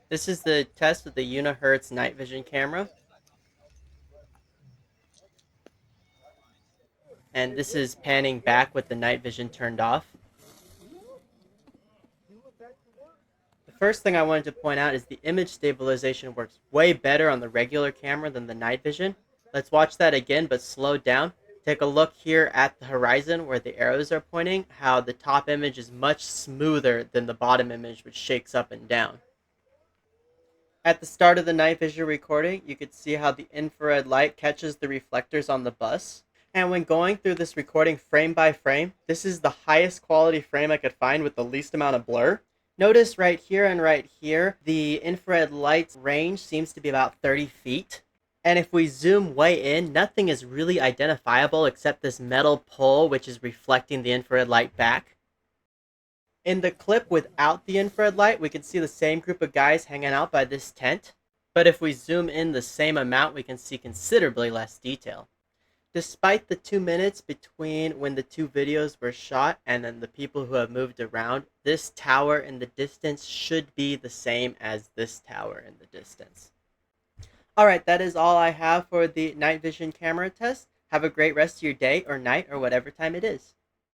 This is the test with the Unihertz night vision camera, and this is panning back with the night vision turned off. The first thing I wanted to point out is the image stabilization works way better on the regular camera than the night vision. Let's watch that again, but slow down. Take a look here at the horizon where the arrows are pointing, how the top image is much smoother than the bottom image, which shakes up and down. At the start of the night vision recording, you could see how the infrared light catches the reflectors on the bus. And when going through this recording frame by frame, this is the highest quality frame I could find with the least amount of blur. Notice right here and right here, the infrared light's range seems to be about 30 feet. And if we zoom way in, nothing is really identifiable except this metal pole which is reflecting the infrared light back. In the clip without the infrared light, we can see the same group of guys hanging out by this tent. But if we zoom in the same amount, we can see considerably less detail. Despite the 2 minutes between when the two videos were shot and then the people who have moved around, this tower in the distance should be the same as this tower in the distance. Alright, that is all I have for the night vision camera test. Have a great rest of your day or night or whatever time it is.